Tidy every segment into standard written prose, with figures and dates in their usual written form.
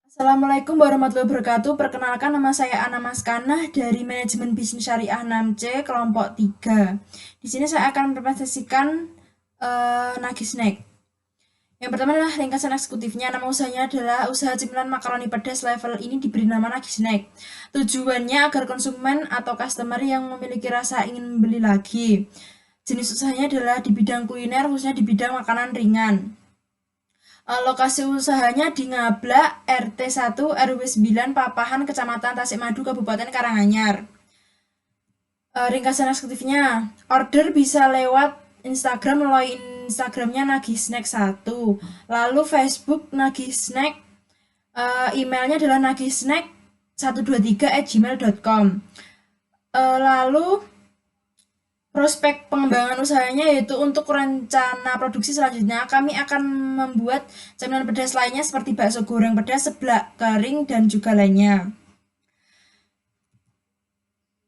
Assalamualaikum warahmatullahi wabarakatuh. Perkenalkan nama saya Ana Maskanah dari Manajemen Bisnis Syariah 6C kelompok 3. Di sini saya akan mempresentasikan Nagi Snack. Yang pertama adalah ringkasan eksekutifnya. Nama usahanya adalah usaha cemilan makaroni pedas level ini diberi nama Nagi Snack. Tujuannya agar konsumen atau customer yang memiliki rasa ingin membeli lagi. Jenis usahanya adalah di bidang kuliner, khususnya di bidang makanan ringan. Lokasi usahanya di Ngablak, RT 1, RW 9, Papahan, Kecamatan Tasikmadu, Kabupaten Karanganyar. Ringkasan eksekutifnya, order bisa lewat Instagram melalui Instagramnya Nagih Snack 1. Lalu Facebook Nagih Snack, emailnya adalah nagisnack 123@gmail.com. Lalu prospek pengembangan usahanya yaitu untuk rencana produksi selanjutnya kami akan membuat camilan pedas lainnya seperti bakso goreng pedas, seblak kering, dan juga lainnya.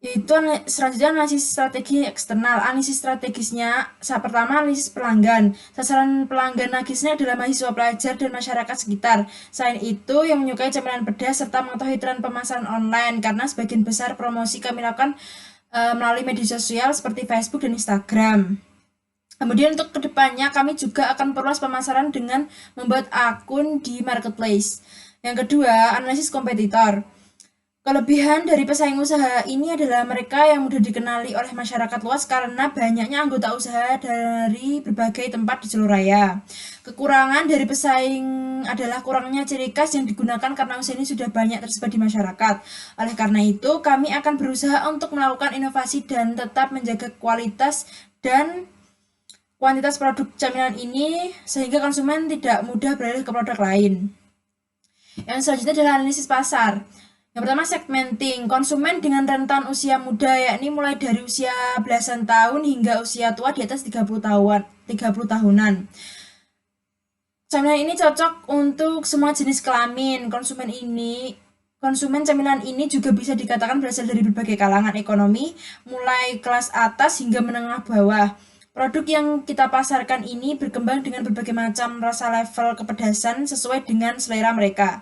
Yaitu selanjutnya analisis strategi eksternal. Analisis strategisnya, pertama analisis pelanggan. Sasaran pelanggan nagisnya adalah mahasiswa, pelajar, dan masyarakat sekitar. Selain itu, yang menyukai camilan pedas serta mengetahui tren pemasaran online karena sebagian besar promosi kami lakukan melalui media sosial seperti Facebook dan Instagram. Kemudian untuk kedepannya kami juga akan perluas pemasaran dengan membuat akun di marketplace. Yang kedua, analisis kompetitor. Kelebihan dari pesaing usaha ini adalah mereka yang mudah dikenali oleh masyarakat luas karena banyaknya anggota usaha dari berbagai tempat di seluruh raya. Kekurangan dari pesaing adalah kurangnya ciri khas yang digunakan karena usaha ini sudah banyak tersebar di masyarakat. Oleh karena itu, kami akan berusaha untuk melakukan inovasi dan tetap menjaga kualitas dan kuantitas produk camilan ini sehingga konsumen tidak mudah beralih ke produk lain. Yang selanjutnya adalah analisis pasar. Yang pertama, segmenting konsumen dengan rentan usia muda, yakni mulai dari usia belasan tahun hingga usia tua di atas 30 tahunan. Camilan ini cocok untuk semua jenis kelamin. Konsumen camilan ini juga bisa dikatakan berasal dari berbagai kalangan ekonomi, mulai kelas atas hingga menengah bawah. Produk yang kita pasarkan ini berkembang dengan berbagai macam rasa level kepedasan sesuai dengan selera mereka.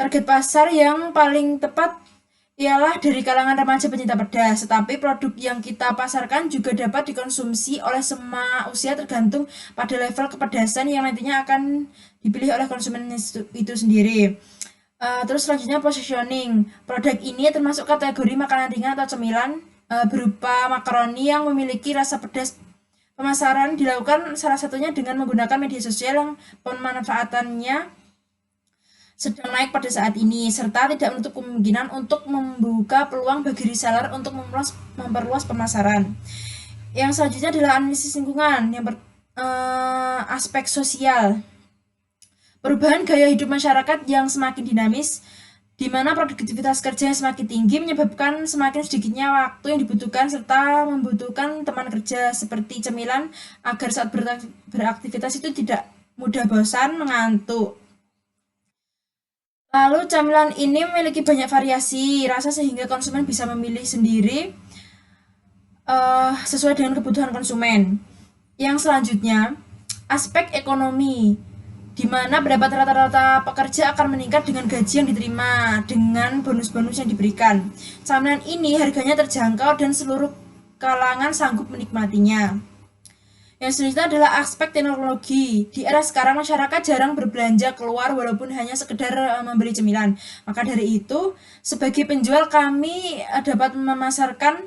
Target pasar yang paling tepat ialah dari kalangan remaja pencinta pedas, tetapi produk yang kita pasarkan juga dapat dikonsumsi oleh semua usia tergantung pada level kepedasan yang nantinya akan dipilih oleh konsumen itu sendiri. Terus selanjutnya positioning. Produk ini termasuk kategori makanan ringan atau cemilan berupa makaroni yang memiliki rasa pedas. Pemasaran dilakukan salah satunya dengan menggunakan media sosial yang pemanfaatannya sedang naik pada saat ini, serta tidak menutup kemungkinan untuk membuka peluang bagi reseller untuk memperluas pemasaran. Yang selanjutnya adalah analisis lingkungan, aspek sosial. Perubahan gaya hidup masyarakat yang semakin dinamis, di mana produktivitas kerja yang semakin tinggi menyebabkan semakin sedikitnya waktu yang dibutuhkan serta membutuhkan teman kerja seperti cemilan agar saat beraktivitas itu tidak mudah bosan, mengantuk. Lalu camilan ini memiliki banyak variasi rasa sehingga konsumen bisa memilih sendiri sesuai dengan kebutuhan konsumen. Yang selanjutnya, aspek ekonomi, di mana pendapat rata-rata pekerja akan meningkat dengan gaji yang diterima, dengan bonus-bonus yang diberikan. Camilan ini harganya terjangkau dan seluruh kalangan sanggup menikmatinya. Yang selanjutnya adalah aspek teknologi. Di era sekarang masyarakat jarang berbelanja keluar walaupun hanya sekedar membeli cemilan. Maka dari itu, sebagai penjual kami dapat memasarkan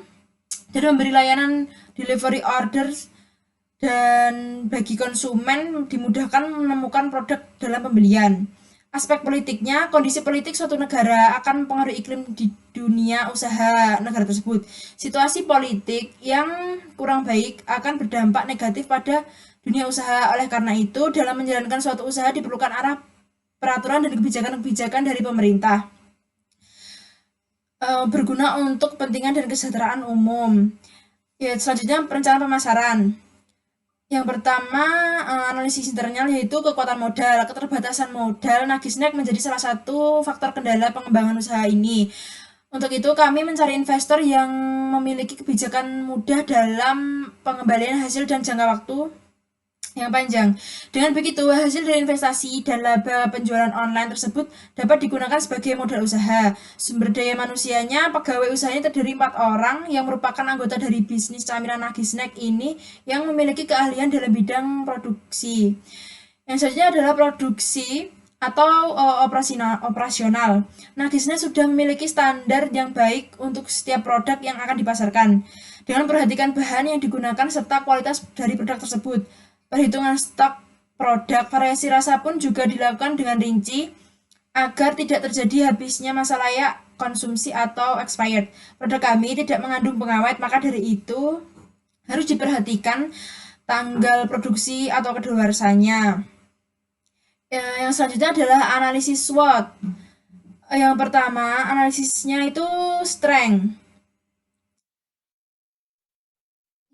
dan memberi layanan delivery orders dan bagi konsumen dimudahkan menemukan produk dalam pembelian. Aspek politiknya, kondisi politik suatu negara akan mempengaruhi iklim di dunia usaha negara tersebut. Situasi politik yang kurang baik akan berdampak negatif pada dunia usaha. Oleh karena itu, dalam menjalankan suatu usaha diperlukan arah peraturan dan kebijakan-kebijakan dari pemerintah berguna untuk kepentingan dan kesejahteraan umum. Ya, selanjutnya perencanaan pemasaran. Yang pertama, analisis internal yaitu kekuatan modal. Keterbatasan modal Nagisnack menjadi salah satu faktor kendala pengembangan usaha ini. Untuk itu, kami mencari investor yang memiliki kebijakan mudah dalam pengembalian hasil dan jangka waktu yang panjang. Dengan begitu, hasil dari investasi dan laba penjualan online tersebut dapat digunakan sebagai modal usaha. Sumber daya manusianya, pegawai usahanya terdiri 4 orang yang merupakan anggota dari bisnis camilan nagih snack ini yang memiliki keahlian dalam bidang produksi. Yang selanjutnya adalah produksi atau operasional. Nagih snack sudah memiliki standar yang baik untuk setiap produk yang akan dipasarkan. Dengan memperhatikan bahan yang digunakan serta kualitas dari produk tersebut. Perhitungan stok produk, variasi rasa pun juga dilakukan dengan rinci agar tidak terjadi habisnya masa layak konsumsi atau expired. Produk kami tidak mengandung pengawet, maka dari itu harus diperhatikan tanggal produksi atau kedaluarsanya. Yang selanjutnya adalah analisis SWOT. Yang pertama, analisisnya itu strength.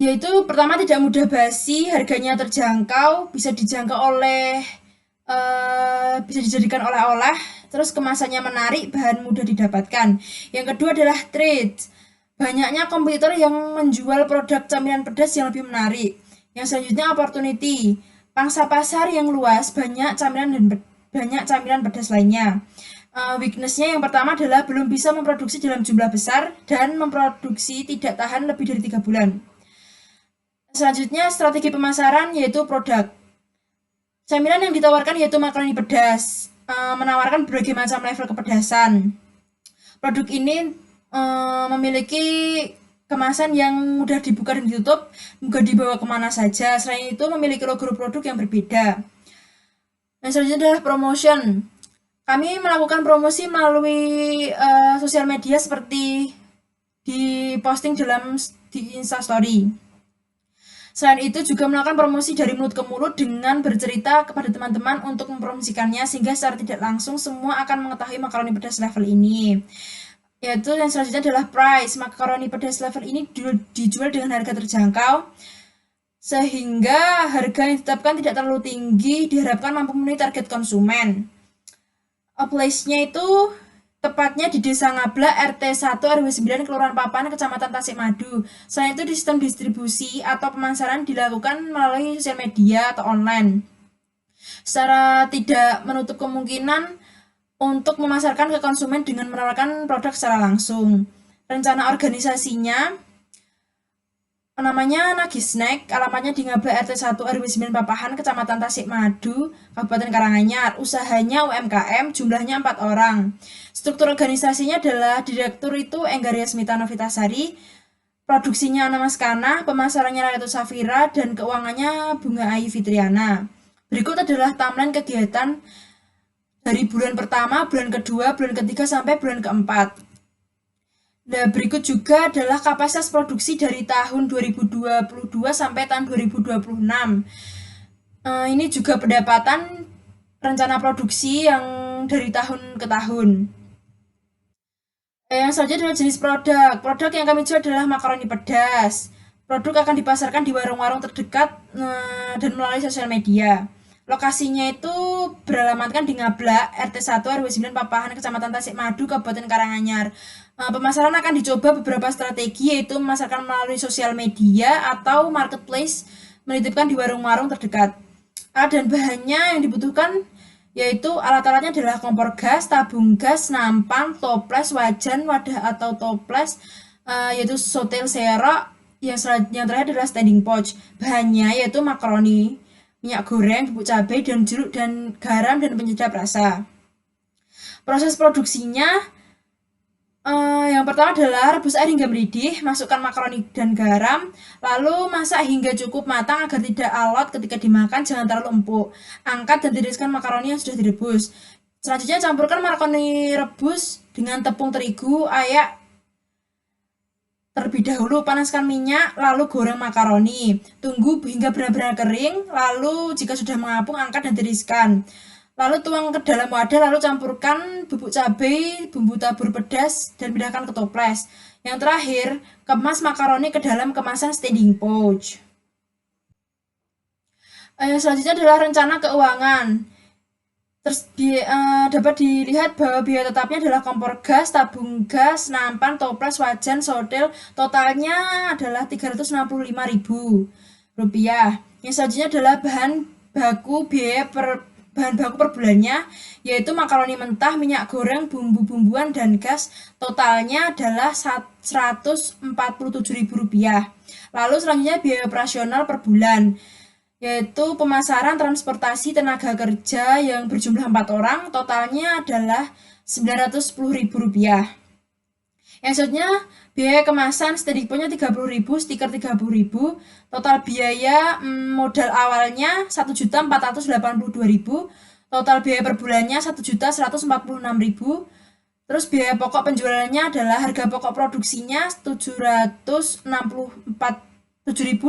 Yaitu pertama tidak mudah basi, harganya terjangkau, bisa dijadikan oleh-oleh, terus kemasannya menarik, bahan mudah didapatkan. Yang kedua adalah trade. Banyaknya kompetitor yang menjual produk camilan pedas yang lebih menarik. Yang selanjutnya opportunity. Pangsa pasar yang luas, banyak camilan pedas lainnya. Weaknessnya yang pertama adalah belum bisa memproduksi dalam jumlah besar dan memproduksi tidak tahan lebih dari 3 bulan. Selanjutnya strategi pemasaran yaitu produk. Camilan yang ditawarkan yaitu makaroni pedas, menawarkan berbagai macam level kepedasan. Produk ini memiliki kemasan yang mudah dibuka dan ditutup, mudah dibawa kemana saja. Selain itu memiliki logo produk yang berbeda. Yang selanjutnya adalah promotion. Kami melakukan promosi melalui sosial media seperti di posting di Instastory. Selain itu juga melakukan promosi dari mulut ke mulut dengan bercerita kepada teman-teman untuk mempromosikannya sehingga secara tidak langsung semua akan mengetahui makaroni pedas level ini. Yaitu yang selanjutnya adalah price. Makaroni pedas level ini dijual dengan harga terjangkau sehingga harga yang ditetapkan tidak terlalu tinggi, diharapkan mampu memenuhi target konsumen. Place-nya itu tepatnya di Desa Ngabla, RT 1 RW 9, Kelurahan Papan, Kecamatan Tasikmadu. Selain itu, di sistem distribusi atau pemasaran dilakukan melalui sosial media atau online. Secara tidak menutup kemungkinan untuk memasarkan ke konsumen dengan menawarkan produk secara langsung. Rencana organisasinya namanya Nagih Snack, alamatnya di Ngabla RT 1 RW 9 Papahan, Kecamatan Tasikmadu, Kabupaten Karanganyar. Usahanya UMKM, jumlahnya 4 orang. Struktur organisasinya adalah direktur itu Enggaria Smita Novitasari, produksinya Ana Maskana, pemasarannya Ratu Safira, dan keuangannya Bunga Ayu Fitriana. Berikut adalah timeline kegiatan dari bulan pertama, bulan kedua, bulan ketiga, sampai bulan keempat. Nah, berikut juga adalah kapasitas produksi dari tahun 2022 sampai tahun 2026. Ini juga pendapatan rencana produksi yang dari tahun ke tahun. Yang selanjutnya adalah jenis produk. Produk yang kami jual adalah makaroni pedas. Produk akan dipasarkan di warung-warung terdekat dan melalui sosial media. Lokasinya itu beralamatkan di Ngabla, RT 1 RW 9 Papahan, Kecamatan Tasikmadu, Kabupaten Karanganyar. Pemasaran akan dicoba beberapa strategi, yaitu memasarkan melalui sosial media atau marketplace, menitipkan di warung-warung terdekat. Alat dan bahannya yang dibutuhkan yaitu alat-alatnya adalah kompor gas, tabung gas, nampan, toples, wajan, wadah atau toples, yaitu sotel serok. Yang terakhir adalah standing pouch. Bahannya yaitu makaroni, minyak goreng, bubuk cabai, dan jeruk, dan garam, dan penyedap rasa. Proses produksinya yang pertama adalah rebus air hingga mendidih, masukkan makaroni dan garam, lalu masak hingga cukup matang agar tidak alot ketika dimakan, jangan terlalu empuk. Angkat dan tiriskan makaroni yang sudah direbus. Selanjutnya campurkan makaroni rebus dengan tepung terigu, ayak terlebih dahulu, panaskan minyak, lalu goreng makaroni. Tunggu hingga benar-benar kering, lalu jika sudah mengapung, angkat dan tiriskan. Lalu tuang ke dalam wadah, lalu campurkan bubuk cabai, bumbu tabur pedas, dan pindahkan ke toples. Yang terakhir, kemas makaroni ke dalam kemasan standing pouch. Yang selanjutnya adalah rencana keuangan. Dapat dilihat bahwa biaya tetapnya adalah kompor gas, tabung gas, nampan, toples, wajan, sodel. Totalnya adalah Rp365.000. Yang selanjutnya adalah bahan baku per bulannya, yaitu makaroni mentah, minyak goreng, bumbu-bumbuan, dan gas. Totalnya adalah Rp147.000. Lalu selanjutnya biaya operasional per bulan, yaitu pemasaran, transportasi, tenaga kerja yang berjumlah 4 orang, totalnya adalah Rp910.000. Yang selanjutnya biaya kemasan steady ponnya 30.000, stiker 30.000, total biaya modal awalnya 1.482.000, total biaya per bulannya 1.146.000. Terus biaya pokok penjualannya adalah harga pokok produksinya Rp764.000,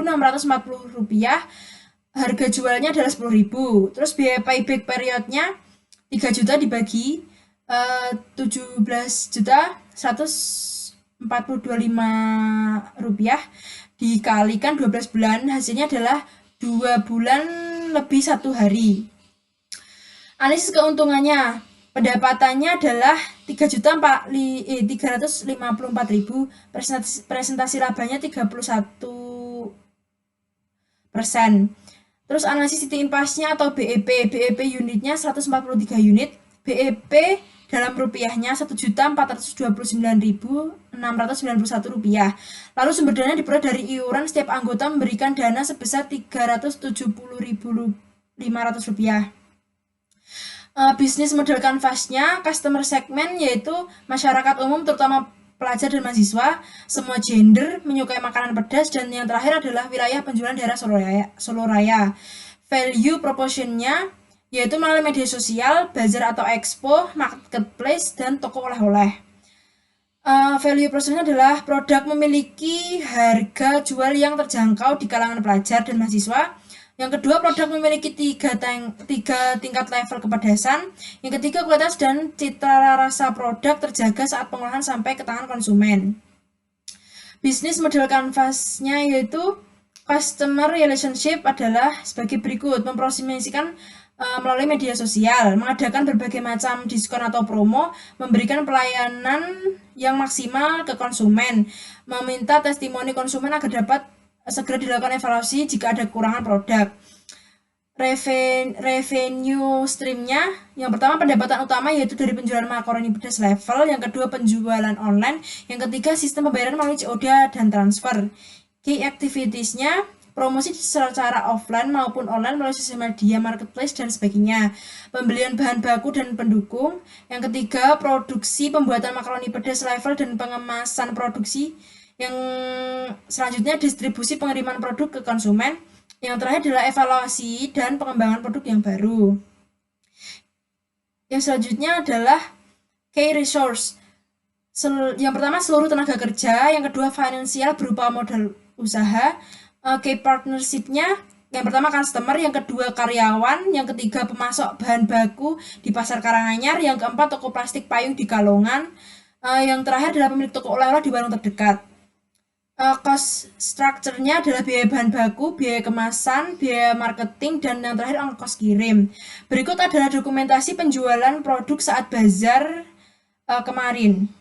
harga jualnya adalah 10.000. Terus biaya payback periodnya 3 juta dibagi 17.142.500 rupiah dikalikan 12 bulan, hasilnya adalah 2 bulan lebih 1 hari. Analisis keuntungannya, pendapatannya adalah 3.354.000, presentasi labanya 31%. Terus analisis titik impasnya atau BEP unitnya 143 unit, BEP dalam rupiahnya Rp1.429.691. Lalu sumber dana diperoleh dari iuran setiap anggota memberikan dana sebesar Rp370.500. Bisnis model kanvasnya, customer segment yaitu masyarakat umum terutama pelajar dan mahasiswa, semua gender, menyukai makanan pedas, dan yang terakhir adalah wilayah penjualan daerah Solo Raya. Value proportionnya yaitu melalui media sosial, bazar atau expo, marketplace, dan toko oleh-oleh. Value proportionnya adalah produk memiliki harga jual yang terjangkau di kalangan pelajar dan mahasiswa. Yang kedua, produk memiliki tiga tingkat level kepedasan. Yang ketiga, kualitas dan cita rasa produk terjaga saat pengolahan sampai ke tangan konsumen. Bisnis model kanvasnya yaitu customer relationship adalah sebagai berikut: mempromosikan melalui media sosial, mengadakan berbagai macam diskon atau promo, memberikan pelayanan yang maksimal ke konsumen, meminta testimoni konsumen agar dapat segera dilakukan evaluasi jika ada kekurangan produk. Revenue streamnya, yang pertama pendapatan utama yaitu dari penjualan makaroni pedas level, yang kedua penjualan online, yang ketiga sistem pembayaran melalui COD dan transfer. Key activitiesnya, promosi secara offline maupun online melalui sosial media, marketplace, dan sebagainya. Pembelian bahan baku dan pendukung. Yang ketiga, produksi pembuatan makaroni pedas level dan pengemasan produksi. Yang selanjutnya, distribusi pengiriman produk ke konsumen. Yang terakhir adalah evaluasi dan pengembangan produk yang baru. Yang selanjutnya adalah key resource. Yang pertama seluruh tenaga kerja, yang kedua finansial berupa modal usaha, key partnership-nya yang pertama customer, yang kedua karyawan, yang ketiga pemasok bahan baku di pasar Karanganyar, yang keempat toko plastik payung di Kalongan, yang terakhir adalah pemilik toko oleh-oleh di warung terdekat. Cost structure-nya adalah biaya bahan baku, biaya kemasan, biaya marketing, dan yang terakhir ongkos kirim. Berikut adalah dokumentasi penjualan produk saat bazar kemarin.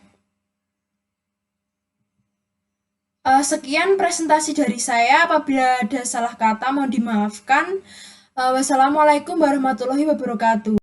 Sekian presentasi dari saya. Apabila ada salah kata mohon dimaafkan. Wassalamualaikum warahmatullahi wabarakatuh.